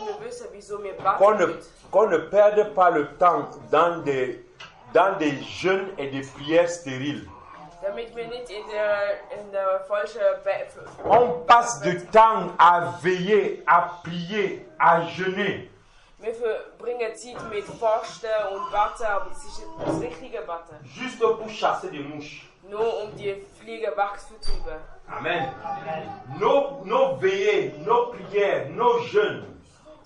wir wissen, wieso wir beten qu'on ne, müssen. qu'on ne perde pas le temps dans des jeûnes et des prières stériles. Damit wir nicht in der falschen On passe du temps à veiller, à prier, à jeûner. Wir verbringen Zeit mit Fasten und Beten, aber das ist das richtige Beten. Juste pour chasser des mouches. Nur die Fliegen wegzutreiben. Amen. Nos veillées, nos prières, nos jeûnes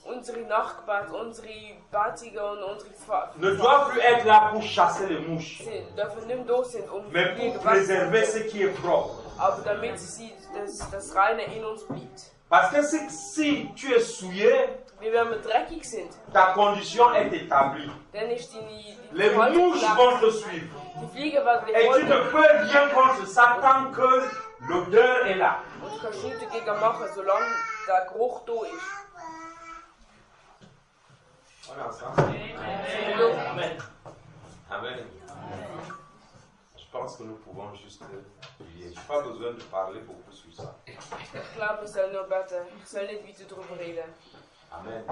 Unsere Nachtgebete, unsere Betungen und unsere ne doivent plus être là pour chasser les mouches, dürfen nicht mehr da sein, mais Fliegen pour préserver ce wegzutreiben. qui est propre. Aber damit das Reine in uns bleibt. Parce que si tu es souillé, Weil wenn wir dreckig sind, ta condition est établie. dann ist Les mouches vont te suivre. Die Fliegen werden dich Et tu ne folgen. peux rien contre ça tant que l'odeur est là. Und du kannst nichts dagegen machen, solange der Geruch da ist. On est ensemble? Amen. Amen. Je pense que nous pouvons juste prier. Je n'ai pas besoin de parler beaucoup sur ça. Ich glaube, wir sollen nur beten. Ich soll nicht weiter darüber reden. Amen.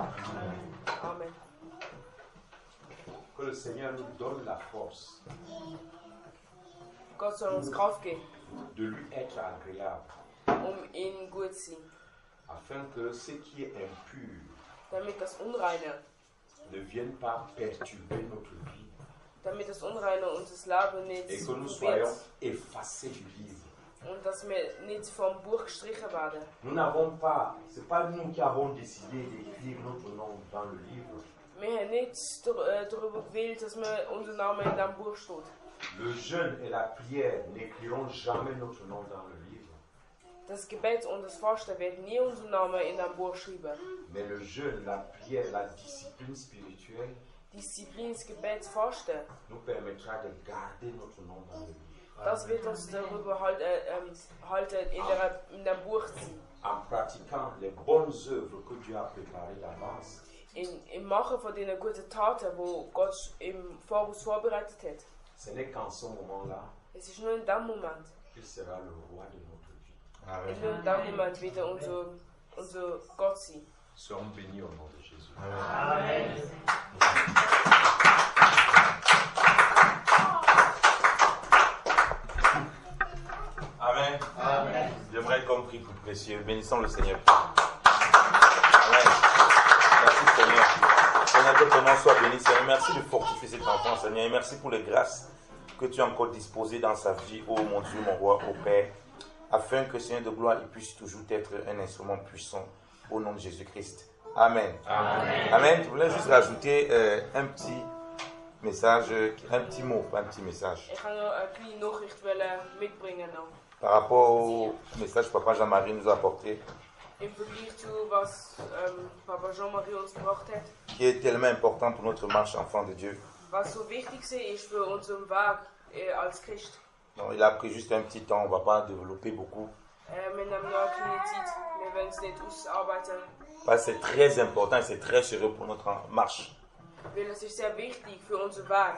Amen. Que le Seigneur nous donne la force Gott soll uns Kraft geben, de lui être agréable, ihm gut zu sein. afin que ce qui est impur Damit das Unreine, ne vienne pas perturber notre vie damit das Unreine unser Leben nicht et que nous probiert. soyons effacés du livre. Und dass wir nicht vom Buch gestrichen werden. Nous n'avons pas, c'est pas nous qui avons décidé d'écrire notre nom dans le livre. Wir haben nicht darüber gewählt, dass unser Name in diesem Buch steht. Le jeûne et la prière n'écriront jamais notre nom dans le livre. Das Gebet und das Fasten wird nie unser Name in diesem Buch schreiben. Mais le jeûne, la prière, la discipline spirituelle Disziplin, das Gebet, das Fasten, nous permettra de garder notre nom dans le livre. das wird uns darüber halten, in dem Buch zu sein. En pratiquant les bonnes œuvres que Dieu a préparées d'avance, Im Machen von diesen guten Taten, die Gott im Voraus vorbereitet hat. ce n'est qu'en ce moment-là Es ist nur in diesem Moment. qu'il sera le roi de notre vie. Es ist nur in diesem Moment wieder unser Gott sein. Soyons bénis au nom de Jésus. Amen. Amen. J'aimerais qu'on prie pour précieux. Bénissons le Seigneur. Amen. Merci Seigneur. Seigneur, que ton nom soit béni. Seigneur, merci de fortifier cet enfant, Seigneur. Et merci pour les grâces que tu as encore disposées dans sa vie, ô mon Dieu, mon roi, ô Père, afin que, Seigneur de gloire, il puisse toujours être un instrument puissant au nom de Jésus-Christ. Amen. Amen. Amen. Je voulais juste rajouter un petit message, un petit mot, pas un petit message. Ich kann noch eine kleine Nachricht mitbringen. Noch. Par rapport au message que Papa Jean-Marie nous a apporté, Im Vergleich zu was Papa Jean-Marie uns gebracht hat, qui est tellement important pour notre marche enfant de Dieu. was so wichtig ist für unseren Weg als Christ. Donc, il a pris juste un petit temps, on ne va pas développer beaucoup. Wir nehmen noch eine kleine Zeit, wir wollen es nicht ausarbeiten. Parce que c'est très important et c'est très sérieux pour notre marche. Weil es ist sehr wichtig für unseren Weg.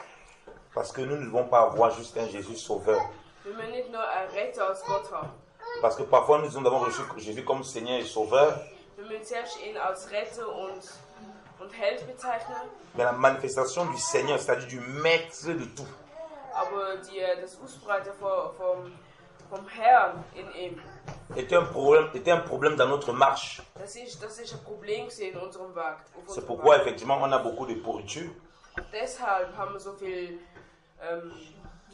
Parce que nous ne devons pas avoir juste un Jésus sauveur. Wir müssen nicht nur einen Retter als Gott haben. Parce que parfois nous avons reçu Jésus comme Seigneur et Sauveur, Wir müssen zuerst ihn als Retter und Held bezeichnen. mais la manifestation du Seigneur, c'est-à-dire du Maître de tout, Aber das Ausbreiten vom Herrn in ihm, était un problème dans notre marche. das ist ein Problem in unserem Weg. C'est pourquoi effectivement on a beaucoup de pourriture Deshalb haben wir so viel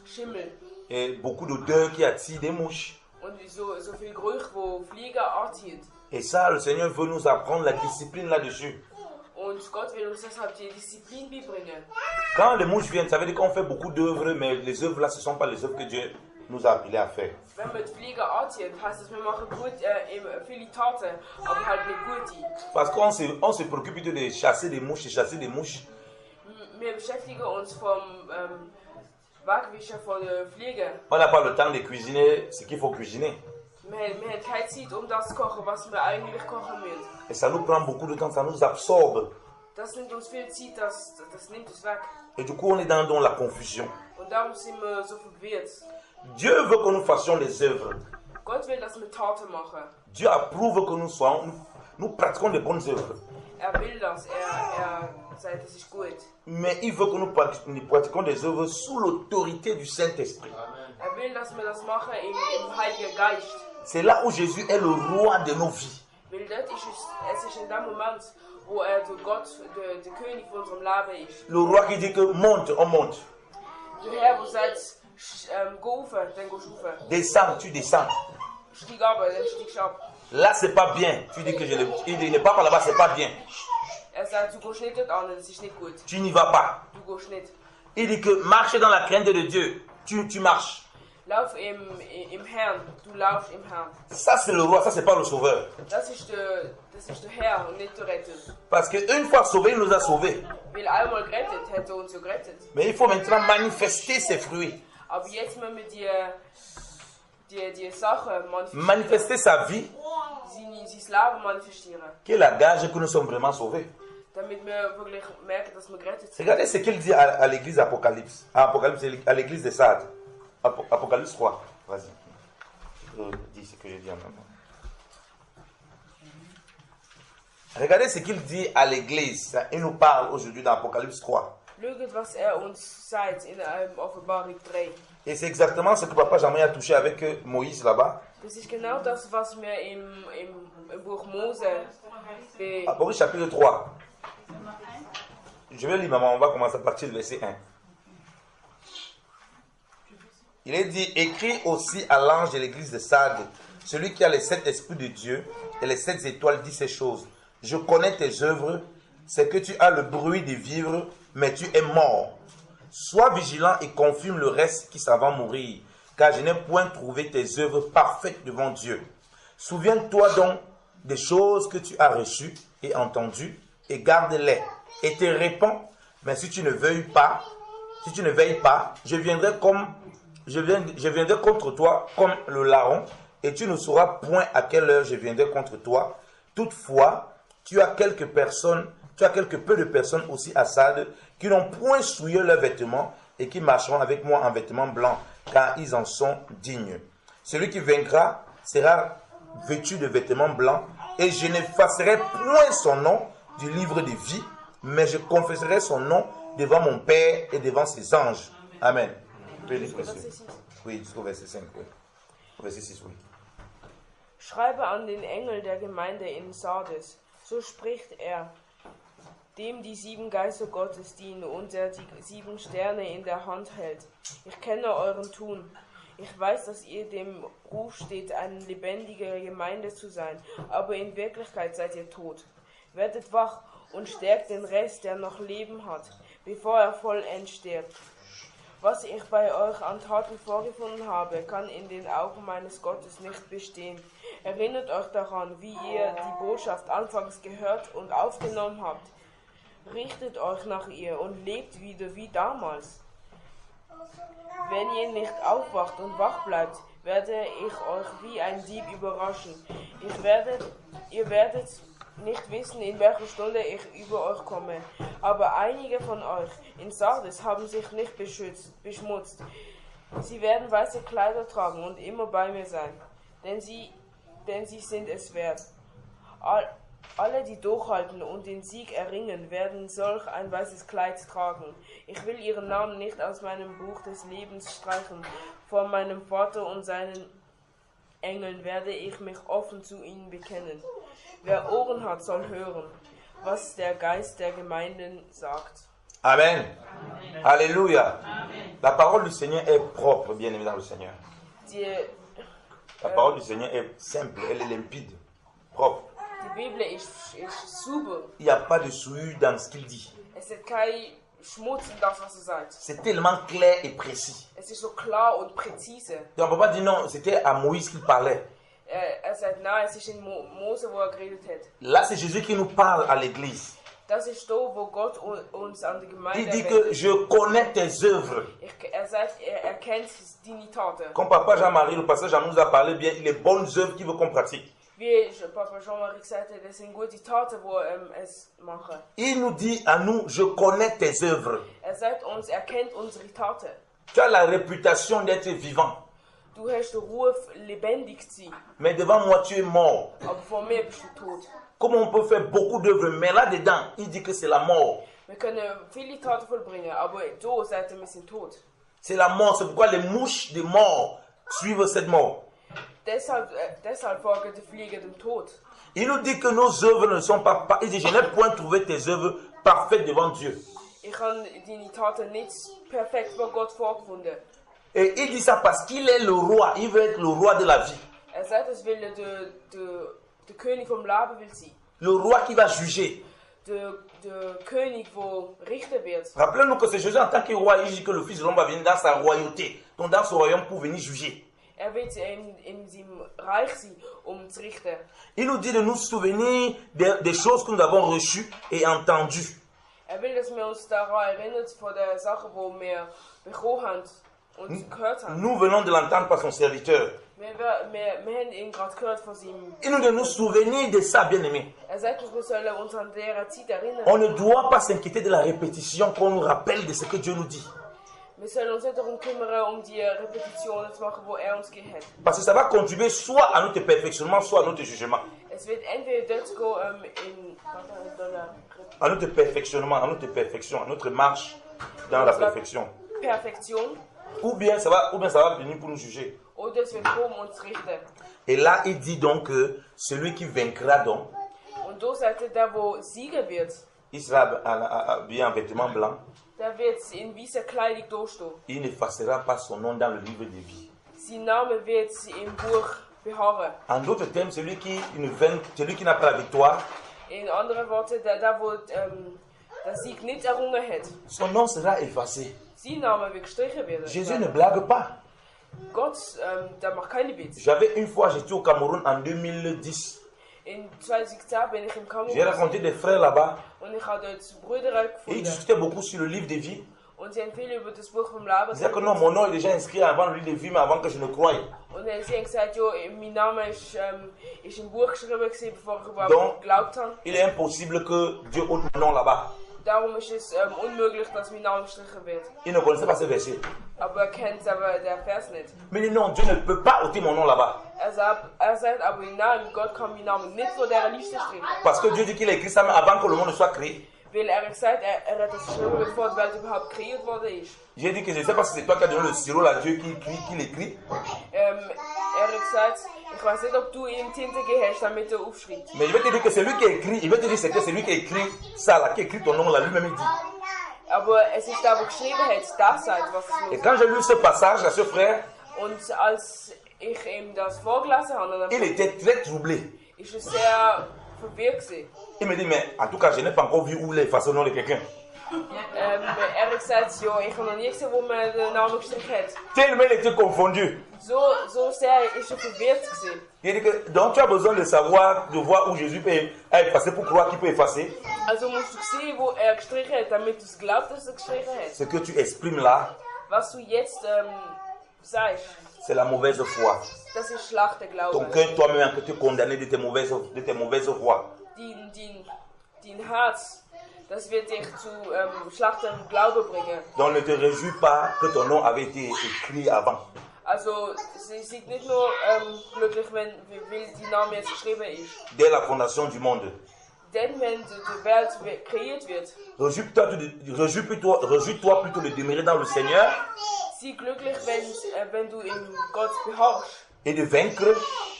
Schimmel et beaucoup d'odeurs qui attirent des mouches. und so viel Gerüche, wo Flieger anzieht. Et ça, le Seigneur veut nous apprendre la discipline là-dessus. Und Gott will uns deshalb die Disziplin beibringen. Quand les mouches viennent, ça veut dire qu'on fait beaucoup d'œuvres, mais les œuvres là, ce ne sont pas les œuvres que Dieu nous a appelés à faire. Wenn wir die Flieger anziehen, heißt das, wir machen viele Taten, aber halt nicht gute. Parce qu'on se préoccupe plutôt de chasser des mouches et chasser des mouches. Wir beschäftigen uns vom Wegwischen von den Fliegen. On n'a pas le temps de cuisiner ce qu'il faut cuisiner. Wir haben keine Zeit, das zu kochen, was wir eigentlich kochen müssen. Et ça nous prend beaucoup de temps, ça nous absorbe. Das nimmt uns viel Zeit, das nimmt uns weg. Et du coup, on est dans la confusion. Und darum sind wir so verwirrt. Dieu veut que nous fassions les œuvres. Gott will, dass wir Taten machen. Dieu approuve que nous pratiquons de bonnes œuvres. Will das, sagt, das ist gut. Mais il veut que nous pratiquions des œuvres sous l'autorité du Saint-Esprit. Will, dass wir das machen im Heiligen Geist. C'est là où Jésus est le roi de nos vies. Weil dort es ist in dem Moment, wo der Gott, der König von unserem Leben ist. Le roi qui dit que monte, on monte. Der Herr, der sagt, geh rauf, dann gehst du rauf. Descends, tu descends. Stieg ab, dann stiegst du ab. Là, c'est pas bien. Tu dis que il dit, ne pas par là-bas, c'est pas bien. Sagt, du gehst nicht dort an, das ist nicht gut. Tu n'y vas pas. Du gehst nicht. Il dit que marche dans la crainte de Dieu. Tu marches. Lauf im Herrn, du laufst im Herrn. Ça, c'est le roi, ça, c'est pas le sauveur. Das ist der Herr und nicht der Retter. Parce qu'une fois sauvé, il nous a sauvés. Weil einmal gerettet, hat uns ja gerettet. Mais il faut maintenant manifester ses fruits. Aber jetzt müssen wir die Sachen manifestieren. Manifester sa vie, Sein Leben manifestieren. qui est la gage que nous sommes vraiment sauvés. Damit wir wirklich merken, dass wir gerettet sind. Regardez ce qu'il dit à l'église Apocalypse. À l'église de Sardes. Apocalypse 3. Vas-y. Dis ce que je dis en même temps. Regardez ce qu'il dit à l'église. Il nous parle aujourd'hui dans Apocalypse 3. Schaut, was uns sagt in Offenbarung 3. Et c'est exactement ce que Papa Jean-Marie a touché avec Moïse là-bas. Das ist genau das, was wir im Buch Mose Apocalypse chapitre 3. Je vais lire, maman, on va commencer à partir du verset 1. Il est dit, écrit aussi à l'ange de l'église de Sardes, celui qui a les 7 esprits de Dieu et les 7 étoiles dit ces choses. Je connais tes œuvres, c'est que tu as le bruit de vivre, mais tu es mort. Sois vigilant et confirme le reste qui s'en va mourir, car je n'ai point trouvé tes œuvres parfaites devant Dieu. Souviens-toi donc des choses que tu as reçues et entendues, et garde-les, et te répands. Mais si tu ne veilles pas, je viendrai contre toi comme le larron, et tu ne sauras point à quelle heure je viendrai contre toi. Toutefois, tu as quelque peu de personnes aussi à Sardes qui n'ont point souillé leurs vêtements et qui marcheront avec moi en vêtements blancs, car ils en sont dignes. Celui qui vaincra sera vêtu de vêtements blancs, et je n'effacerai point son nom du livre de vie, mais je confesserai son nom devant mon Père et devant ses anges. Amen. Oui, jusqu'au verset 5. Oui. Verset 6, oui. Schreibe an den Engel der Gemeinde in Sardes, so spricht er, dem die 7 Geister Gottes dienen und der die 7 Sterne in der Hand hält. Ich kenne euren Tun. Ich weiß, dass ihr dem Ruf steht, eine lebendige Gemeinde zu sein, aber in Wirklichkeit seid ihr tot. Werdet wach und stärkt den Rest, der noch Leben hat. bevor er vollends stirbt. Was ich bei euch an Taten vorgefunden habe, kann in den Augen meines Gottes nicht bestehen. Erinnert euch daran, wie ihr die Botschaft anfangs gehört und aufgenommen habt. Richtet euch nach ihr und lebt wieder wie damals. Wenn ihr nicht aufwacht und wach bleibt, werde ich euch wie ein Dieb überraschen. Ihr werdet nicht wissen, in welcher Stunde ich über euch komme. Aber einige von euch in Sardes haben sich nicht beschmutzt. Sie werden weiße Kleider tragen und immer bei mir sein, denn sie sind es wert. Alle, die durchhalten und den Sieg erringen, werden solch ein weißes Kleid tragen. Ich will ihren Namen nicht aus meinem Buch des Lebens streichen. Vor meinem Vater und seinen Engeln werde ich mich offen zu ihnen bekennen. Wer Ohren hat, soll hören, was der Geist der Gemeinden sagt. Amen. Amen. Alléluia. Amen. La parole du Seigneur est propre, bien-aimé dans le Seigneur. La parole du Seigneur est simple, elle est limpide, propre. Die Bibel ist sauber. Il n'y a pas de souillure dans ce qu'il dit. Es ist kein Schmutz in das, was sagt. C'est tellement clair et précis. Es ist so klar und präzise. Donc on ne peut pas dire non, c'était à Moïse qu'il parlait. Sagt, nein, es ist in Mose, wo geredet hat. Là, c'est Jésus qui nous parle à l'église. Das ist da, wo Gott uns an der Gemeinde Il dit que je connais tes œuvres. Sagt, er kennt deine Taten. Comme Papa Jean-Marie, le pasteur Jean nous a parlé bien, il est bonnes œuvres qu'il veut qu'on pratique. Wie Papa Jean-Marie gesagt hat, das sind gute Taten, die es machen. Il nous dit à nous, je connais tes œuvres. Sagt uns, er kennt unsere Taten. Tu as la réputation d'être vivant. Du hast den Ruf, lebendig zu sein. Mais devant moi, tu es mort. Aber vor mir bist du tot. Comment on peut faire beaucoup d'œuvres, mais là-dedans, il dit que c'est la mort. Wir können viele Taten vollbringen, aber da sagt er, wir sind tot. C'est la mort, c'est pourquoi les mouches de mort suivent cette mort. Deshalb folgen die Fliegen dem Tod. Il nous dit que nos œuvres ne sont pas... Il dit, je n'ai point trouvé tes œuvres parfaites devant Dieu. Ich habe deine Taten nicht perfekt vor Gott vorgefunden. Et il dit ça parce qu'il est le roi, il veut être le roi de la vie. Sagt, es will der König vom Leben will sein. Le roi qui va juger. Der König, der richten wird. Rappelez-nous que c'est Jésus en tant que roi, il dit que le Fils de l'homme va venir dans sa royauté, donc dans son royaume pour venir juger. Wird in seinem Reich sein, zu richten. Il nous dit de nous souvenir des choses que nous avons reçues et entendues. Will, dass wir uns daran erinnern von den Sachen, die wir bekommen haben und gehört haben. Nous venons de l'entendre par son serviteur. Wir haben ihn gerade gehört von seinem... Il nous dit de nous souvenir de ça, bien-aimé. Sagt uns, wir sollen uns an dieser Zeit erinnern. On ne doit pas s'inquiéter de la répétition qu'on nous rappelle de ce que Dieu nous dit. Wir sollen uns nicht darum kümmern, die Repetitionen zu machen, die er uns gegeben hat. Parce que ça va contribuer soit à notre perfectionnement, soit à notre jugement. Es wird entweder dort gehen, à notre perfectionnement, à notre perfection, à notre marche dans la perfection. Perfektion. Ou bien ça va venir pour nous juger. Oder es wird kommen und zu richten. Et là, il dit donc que celui qui vaincra donc, und da sagt er, der wo siegen wird, il sera habillé en vêtements blancs. Der wird in weißer Kleidung dastehen. Il n'effacera pas son nom dans le livre de vie. Sein Name wird im Buch beharren. En d'autres termes, celui qui n'a pas la victoire, in anderen Worten, der wo der Sieg nicht errungen hat, son nom sera effacé. Sein Name wird gestrichen werden. Jésus ne blague pas. Gott, der macht keine Witze. J'étais au Cameroun en 2010. In 2010 bin ich im Kamerun. J'ai rencontré des frères là-bas. Und ich habe dort Brüder gefunden. Et ils discutaient beaucoup sur le livre de vie. Und sie haben viel über das Buch vom Leben. Ils disaient que non, mon nom est déjà inscrit avant le livre de vie, mais avant que je ne croie. Und sie haben gesagt, ja, mein Name ist im Buch geschrieben, bevor ich überhaupt geglaubt habe. Il est impossible que Dieu ôte mon nom là-bas. Darum ist es unmöglich, dass mein Name gestrichen wird. Il ne connaissait pas ce verset. Aber er kennt aber der Vers nicht. Mais il dit non, Dieu ne peut pas ôter mon nom là-bas. Er sagt aber nein, Gott kann meinen Namen nicht von dieser Liste streichen. Parce que Dieu dit qu'il a écrit ça avant que le monde ne soit créé. Weil er gesagt, er hat das geschrieben, bevor die Welt überhaupt kreiert worden ist. J'ai dit que je ne sais pas si c'est toi qui as donné le sirop à Dieu qui l'écrit. Er hat gesagt, ich weiß nicht, ob du ihm Tinte gegeben hast, damit er aufschreibt. Mais je vais te dire que c'est lui qui a écrit, il va te dire que c'est lui qui a écrit ça là, qui a écrit ton nom là, lui-même il dit. Aber es ist der, der geschrieben hat, das sagt, was es Et quand j'ai lu ce passage à ce frère, und als ich ihm das vorgelesen habe, il était très troublé. Ist es sehr verwirrt gewesen. Il me dit, mais en tout cas, je n'ai pas encore vu où il est façon nom de quelqu'un. Er hat gesagt, ja, ich habe noch nie gesehen, wo man den Namen gestrichen hat. Tellement il était confondu. So sehr ist er verwirrt gewesen. Il dit que, donc tu as besoin de savoir, de voir où Jésus peut effacer pour croire qu'il peut effacer. Also musst du sehen, wo er gestrichen hat, damit du es glaubst, dass er gestrichen hat. Ce que tu exprimes là, Was du jetzt sagst, c'est la mauvaise foi. das ist schlechter Ton Glaube. cœur toi-même que tu es condamné de tes mauvaises voies. Dein Herz, das wird dich zu schlechtem Glaube bringen. Donc ne te réjouis pas que ton nom avait été écrit avant. Also, sie sind nicht nur glücklich, weil die Name jetzt geschrieben ist. Dès la fondation du monde. Denn wenn die Welt kreiert wird, Réjouis-toi plutôt de demeurer dans le Seigneur sei glücklich, wenn du in Gott beharrst et de vaincre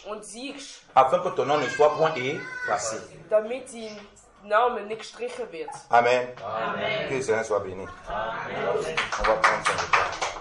und siegst, afin que ton nom ne soit point effacé. damit dein Name nicht gestrichen wird. Amen. Amen. Que le Seigneur soit béni. On va prendre son repas.